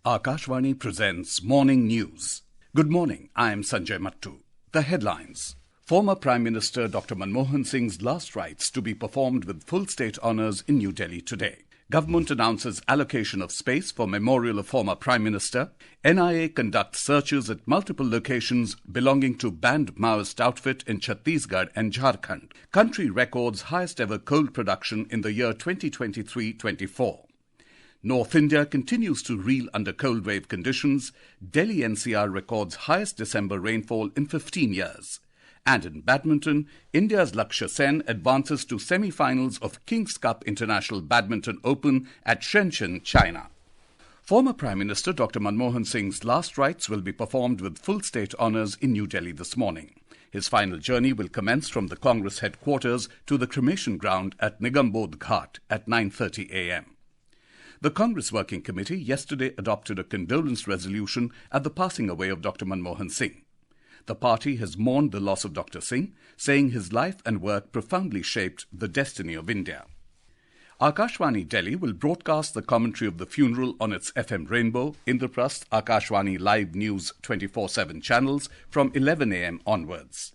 Akashvani presents Morning News. Good morning, I am Sanjay Mattu. The headlines. Former Prime Minister Dr. Manmohan Singh's last rites to be performed with full state honours in New Delhi today. Government announces allocation of space for memorial of former Prime Minister. NIA conducts searches at multiple locations belonging to banned maoist outfit in Chhattisgarh and Jharkhand. Country records highest ever coal production in the year 2023-24. North India continues to reel under cold wave conditions. Delhi NCR records highest December rainfall in 15 years. And in badminton, India's Lakshya advances to semi-finals of King's Cup International Badminton Open at Shenzhen, China. Former Prime Minister Dr. Manmohan Singh's last rites will be performed with full state honours in New Delhi this morning. His final journey will commence from the Congress headquarters to the cremation ground at Nigambodh Ghat at 9:30 a.m. The Congress Working Committee yesterday adopted a condolence resolution at the passing away of Dr. Manmohan Singh. The party has mourned the loss of Dr. Singh, saying his life and work profoundly shaped the destiny of India. Akashvani Delhi will broadcast the commentary of the funeral on its FM Rainbow, Indraprasth, Akashvani Live News 24/7 channels from 11 a.m. onwards.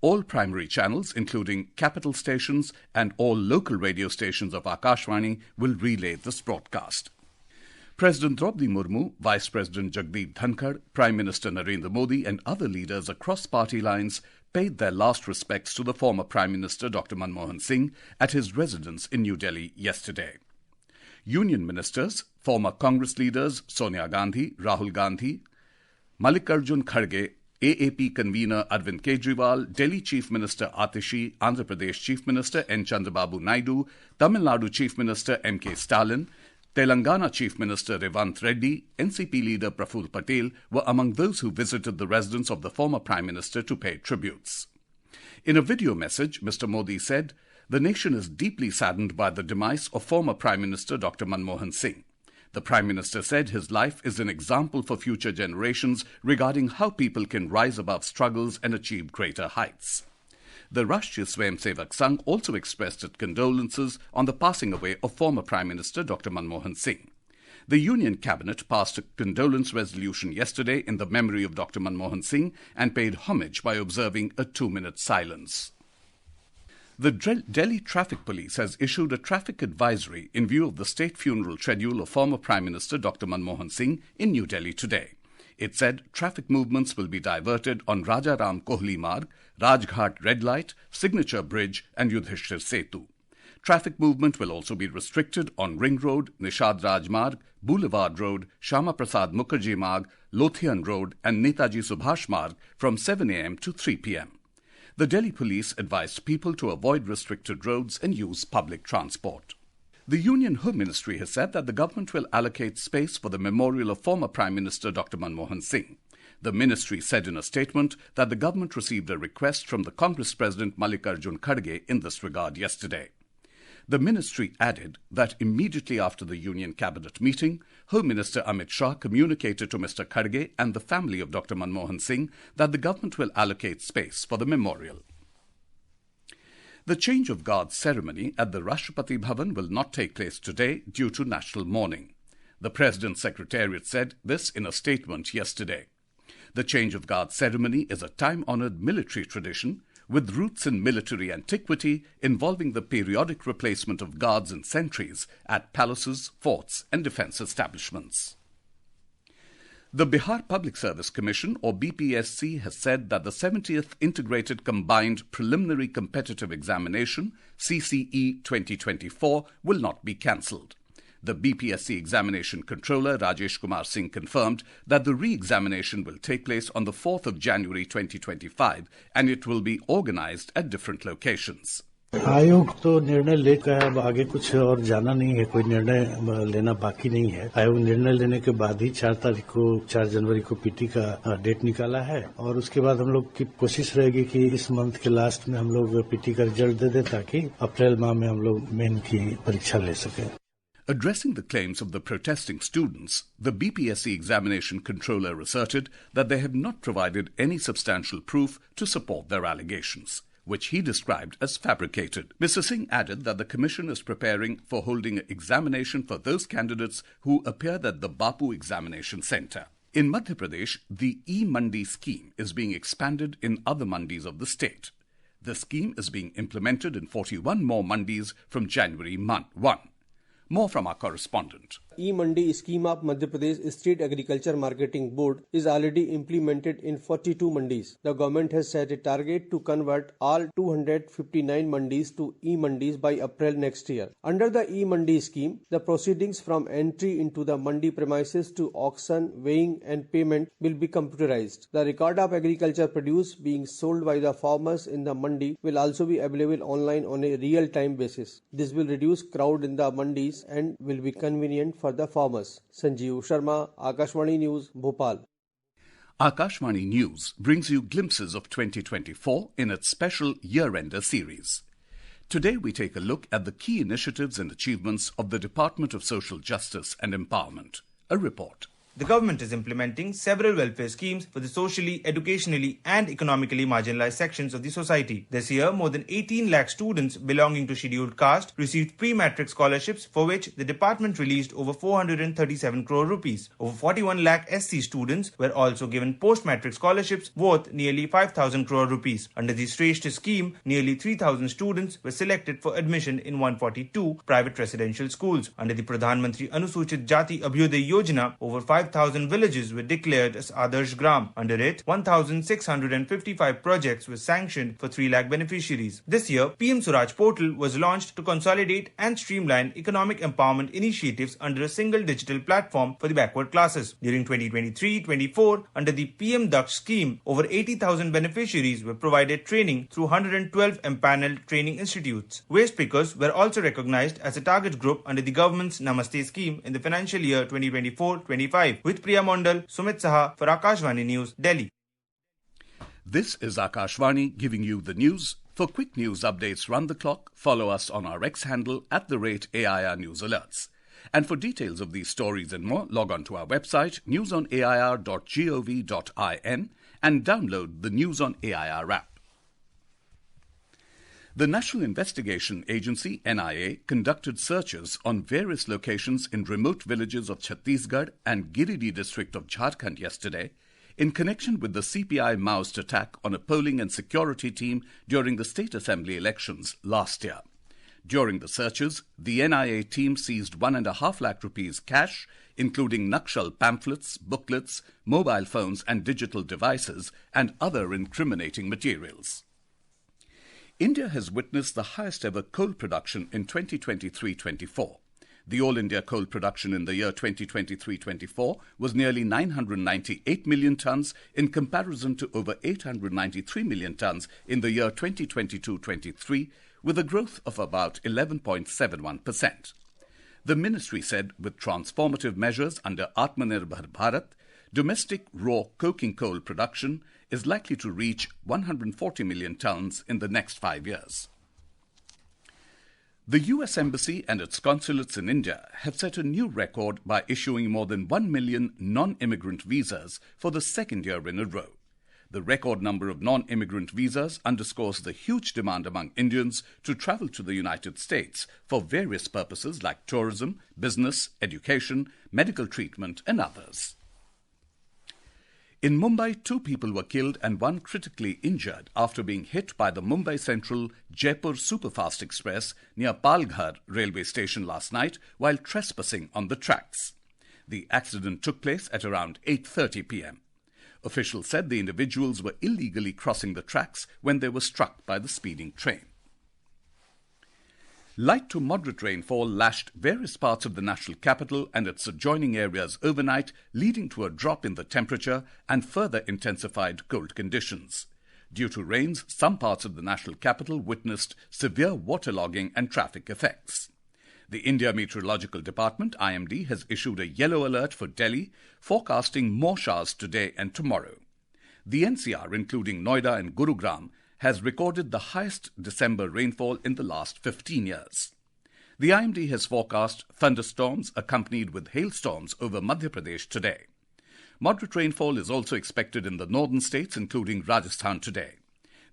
All primary channels, including capital stations and all local radio stations of Akashvani, will relay this broadcast. President Draupadi Murmu, Vice President Jagdeep Dhankhar, Prime Minister Narendra Modi and other leaders across party lines paid their last respects to the former Prime Minister Dr. Manmohan Singh at his residence in New Delhi yesterday. Union ministers, former Congress leaders Sonia Gandhi, Rahul Gandhi, Mallikarjun Kharge, AAP convener Arvind Kejriwal, Delhi Chief Minister Atishi, Andhra Pradesh Chief Minister N. Chandrababu Naidu, Tamil Nadu Chief Minister M.K. Stalin, Telangana Chief Minister Revant Reddy, NCP leader Praful Patel were among those who visited the residence of the former Prime Minister to pay tributes. In a video message, Mr. Modi said, "The nation is deeply saddened by the demise of former Prime Minister Dr. Manmohan Singh. The Prime Minister said his life is an example for future generations regarding how people can rise above struggles and achieve greater heights." The Rashtriya Swayamsevak Sangh also expressed its condolences on the passing away of former Prime Minister Dr. Manmohan Singh. The Union Cabinet passed a condolence resolution yesterday in the memory of Dr. Manmohan Singh and paid homage by observing a 2-minute silence. The Delhi Traffic Police has issued a traffic advisory in view of the state funeral schedule of former Prime Minister Dr. Manmohan Singh in New Delhi today. It said traffic movements will be diverted on Raja Ram Kohli Marg, Rajghat Red Light, Signature Bridge and Yudhishthir Setu. Traffic movement will also be restricted on Ring Road, Nishad Raj Marg, Boulevard Road, Shama Prasad Mukherjee Marg, Lothian Road and Netaji Subhash Marg from 7 a.m. to 3 p.m. The Delhi police advised people to avoid restricted roads and use public transport. The Union Home Ministry has said that the government will allocate space for the memorial of former Prime Minister Dr. Manmohan Singh. The ministry said in a statement that the government received a request from the Congress President Mallikarjun Kharge in this regard yesterday. The ministry added that immediately after the Union Cabinet meeting, Home Minister Amit Shah communicated to Mr. Kharge and the family of Dr. Manmohan Singh that the government will allocate space for the memorial. The change of guard ceremony at the Rashtrapati Bhavan will not take place today due to national mourning. The President's Secretariat said this in a statement yesterday. The change of guard ceremony is a time-honoured military tradition with roots in military antiquity involving the periodic replacement of guards and sentries at palaces, forts and defence establishments. The Bihar Public Service Commission, or BPSC, has said that the 70th Integrated Combined Preliminary Competitive Examination, CCE 2024, will not be cancelled. The BPSC examination controller Rajesh Kumar Singh confirmed that the re-examination will take place on the 4th of January 2025 and it will be organised at different locations. आयोग तो निर्णय लेकर अब आगे कुछ और जाना नहीं है, कोई निर्णय लेना बाकी नहीं है। आयोग निर्णय लेने के बाद ही 4 जनवरी को पीटी का डेट निकाला है और उसके बाद हम लोग की कोशिश रहेगी कि इस मंथ के लास्ट में हम लोग पीटी का रिजल्ट दे दें ताकि अप्रैल माह में हम लोग मेन की परीक्षा ले सकें। Addressing the claims of the protesting students, the BPSC examination controller asserted that they have not provided any substantial proof to support their allegations. which he described as fabricated. Mr. Singh added that the Commission is preparing for holding an examination for those candidates who appeared at the Bapu Examination Centre. In Madhya Pradesh, the e-Mandi scheme is being expanded in other mandis of the state. The scheme is being implemented in 41 more mandis from January 1. More from our correspondent. E-Mandi scheme of Madhya Pradesh State Agriculture Marketing Board is already implemented in 42 mandis. The government has set a target to convert all 259 mandis to e-mandis by April next year. Under the e-Mandi scheme, the proceedings from entry into the mandi premises to auction, weighing and payment will be computerized. The record of agriculture produce being sold by the farmers in the mandi will also be available online on a real-time basis. This will reduce crowd in the mandis and will be convenient for the farmers. Sanjeev Sharma, Akashvani News, Bhopal. Akashvani News brings you glimpses of 2024 in its special year-ender series. Today we take a look at the key initiatives and achievements of the Department of Social Justice and Empowerment. A report. The government is implementing several welfare schemes for the socially, educationally and economically marginalized sections of the society. This year, more than 18 lakh students belonging to scheduled caste received pre-matric scholarships for which the department released over 437 crore rupees. Over 41 lakh SC students were also given post-matric scholarships worth nearly 5,000 crore rupees. Under the Shrestha scheme, nearly 3,000 students were selected for admission in 142 private residential schools. Under the Pradhan Mantri Anusuchit Jati Abhyuday Yojana, over 5,000 villages were declared as Adarsh Gram. Under it, 1,655 projects were sanctioned for 3 lakh beneficiaries. This year, PM Suraj portal was launched to consolidate and streamline economic empowerment initiatives under a single digital platform for the backward classes. During 2023-24, under the PM Daksh scheme, over 80,000 beneficiaries were provided training through 112 empaneled training institutes. Waste pickers were also recognized as a target group under the government's Namaste scheme in the financial year 2024-25. With Priya Mondal, Sumit Saha for Akashvani News, Delhi. This is Akashvani giving you the news. For quick news updates round the clock, follow us on our X handle @AIR News Alerts. And for details of these stories and more, log on to our website newsonair.gov.in and download the News on AIR app. The National Investigation Agency, NIA, conducted searches on various locations in remote villages of Chhattisgarh and Giridih district of Jharkhand yesterday in connection with the CPI maoist attack on a polling and security team during the state assembly elections last year. During the searches, the NIA team seized 1.5 lakh rupees cash, including Nakshal pamphlets, booklets, mobile phones and digital devices, and other incriminating materials. India has witnessed the highest ever coal production in 2023-24. The All India coal production in the year 2023-24 was nearly 998 million tonnes in comparison to over 893 million tonnes in the year 2022-23, with a growth of about 11.71%. The ministry said with transformative measures under Atmanirbhar Bharat, domestic raw coking coal production is likely to reach 140 million tonnes in the next 5 years. The US Embassy and its consulates in India have set a new record by issuing more than 1 million non-immigrant visas for the second year in a row. The record number of non-immigrant visas underscores the huge demand among Indians to travel to the United States for various purposes like tourism, business, education, medical treatment, and others. In Mumbai, 2 people were killed and 1 critically injured after being hit by the Mumbai Central Jaipur Superfast Express near Palghar railway station last night while trespassing on the tracks. The accident took place at around 8:30 p.m. Officials said the individuals were illegally crossing the tracks when they were struck by the speeding train. Light to moderate rainfall lashed various parts of the national capital and its adjoining areas overnight, leading to a drop in the temperature and further intensified cold conditions. Due to rains, some parts of the national capital witnessed severe waterlogging and traffic effects. The India Meteorological Department, IMD, has issued a yellow alert for Delhi, forecasting more showers today and tomorrow. The NCR, including Noida and Gurugram, has recorded the highest December rainfall in the last 15 years. The IMD has forecast thunderstorms accompanied with hailstorms over Madhya Pradesh today. Moderate rainfall is also expected in the northern states, including Rajasthan today.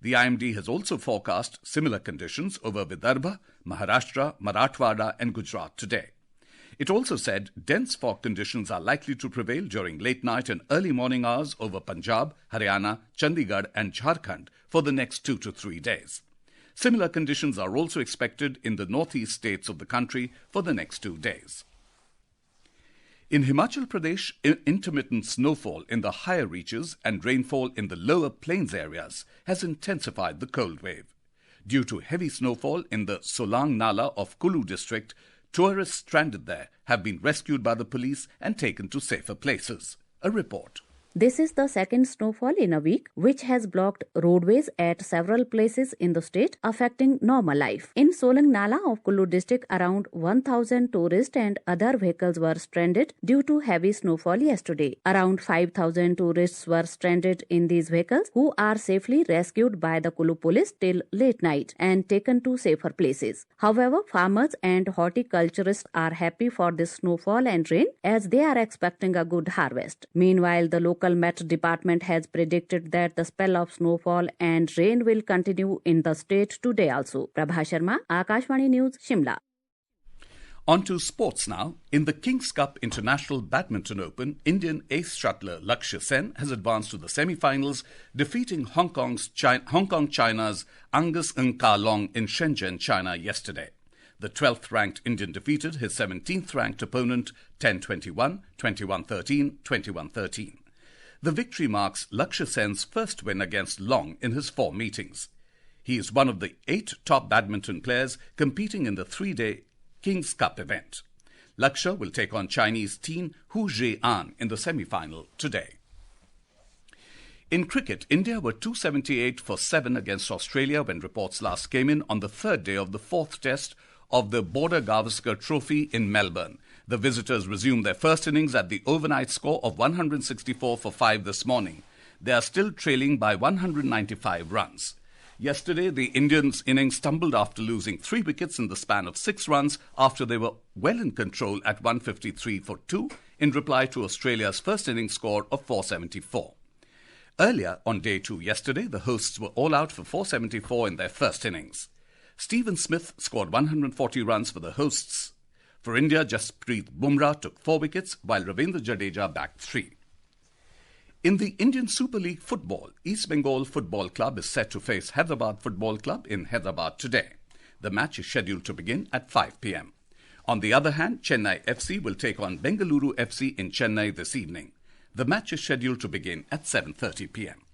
The IMD has also forecast similar conditions over Vidarbha, Maharashtra, Marathwada and Gujarat today. It also said dense fog conditions are likely to prevail during late night and early morning hours over Punjab, Haryana, Chandigarh and Jharkhand for the next 2 to 3 days. Similar conditions are also expected in the northeast states of the country for the next 2 days. In Himachal Pradesh, intermittent snowfall in the higher reaches and rainfall in the lower plains areas has intensified the cold wave. Due to heavy snowfall in the Solang Nala of Kulu district, tourists stranded there have been rescued by the police and taken to safer places. A report. This is the second snowfall in a week, which has blocked roadways at several places in the state, affecting normal life. In Solang Nala of Kulu district, around 1,000 tourists and other vehicles were stranded due to heavy snowfall yesterday. Around 5,000 tourists were stranded in these vehicles, who are safely rescued by the Kulu police till late night and taken to safer places. However, farmers and horticulturists are happy for this snowfall and rain, as they are expecting a good harvest. Meanwhile, the local Met Department has predicted that the spell of snowfall and rain will continue in the state today also. Prabha Sharma, Akashvani News, Shimla. On to sports now. In the King's Cup International Badminton Open, Indian ace shuttler Lakshya Sen has advanced to the semi-finals, defeating Hong Kong China's Angus Ng Ka Long in Shenzhen, China yesterday. The 12th-ranked Indian defeated his 17th-ranked opponent 10-21, 21-13, 21-13. The victory marks Lakshya Sen's first win against Long in his 4 meetings. He is one of the 8 top badminton players competing in the 3-day King's Cup event. Lakshya will take on Chinese Tin Hu Zhe-an in the semi-final today. In cricket, India were 278 for 7 against Australia when reports last came in on the 3rd day of the 4th test of the Border Gavaskar Trophy in Melbourne. The visitors resumed their first innings at the overnight score of 164 for 5 this morning. They are still trailing by 195 runs. Yesterday, the Indians' innings stumbled after losing 3 wickets in the span of 6 runs after they were well in control at 153 for 2 in reply to Australia's first innings score of 474. Earlier on day 2 yesterday, the hosts were all out for 474 in their first innings. Stephen Smith scored 140 runs for the hosts. For India, Jasprit Bumrah took 4 wickets, while Ravindra Jadeja bagged 3. In the Indian Super League football, East Bengal Football Club is set to face Hyderabad Football Club in Hyderabad today. The match is scheduled to begin at 5 p.m. On the other hand, Chennai FC will take on Bengaluru FC in Chennai this evening. The match is scheduled to begin at 7:30 p.m.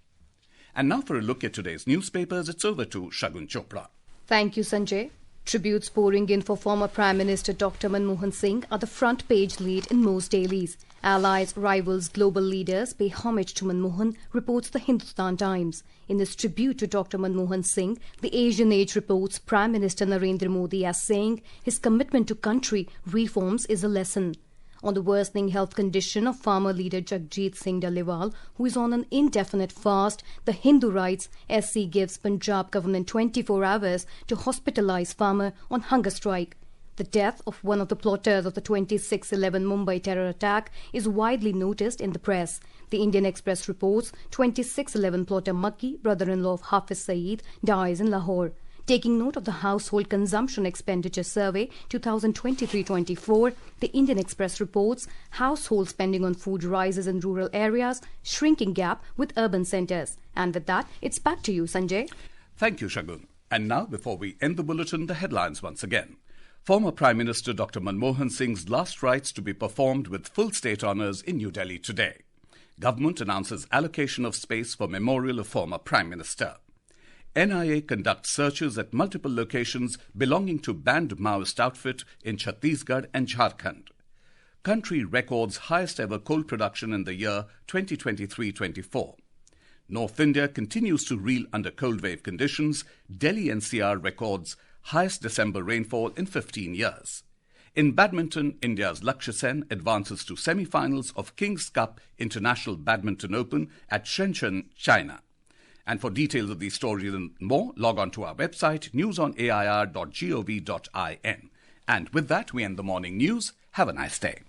And now for a look at today's newspapers, it's over to Shagun Chopra. Thank you, Sanjay. Tributes pouring in for former Prime Minister Dr. Manmohan Singh are the front page lead in most dailies. Allies, rivals, global leaders pay homage to Manmohan, reports the Hindustan Times. In this tribute to Dr. Manmohan Singh, the Asian Age reports Prime Minister Narendra Modi as saying his commitment to country reforms is a lesson. On the worsening health condition of farmer leader Jagjit Singh Daliwal, who is on an indefinite fast, the Hindu writes SC gives Punjab government 24 hours to hospitalize farmer on hunger strike. The death of one of the plotters of the 26/11 Mumbai terror attack is widely noticed in the press. The Indian Express reports 26/11 plotter Makki, brother-in-law of Hafiz Saeed, dies in Lahore. Taking note of the Household Consumption Expenditure Survey 2023-24, the Indian Express reports household spending on food rises in rural areas, shrinking gap with urban centres. And with that, it's back to you, Sanjay. Thank you, Shagun. And now, before we end the bulletin, the headlines once again. Former Prime Minister Dr. Manmohan Singh's last rites to be performed with full state honours in New Delhi today. Government announces allocation of space for memorial of former Prime Minister. NIA conducts searches at multiple locations belonging to banned maoist outfit in Chhattisgarh and Jharkhand. Country records highest ever coal production in the year 2023-24. North India continues to reel under cold wave conditions. Delhi NCR records highest December rainfall in 15 years. In badminton, India's Lakshya Sen advances to semi-finals of King's Cup International Badminton Open at Shenzhen, China. And for details of these stories and more, log on to our website, newsonair.gov.in. And with that, we end the morning news. Have a nice day.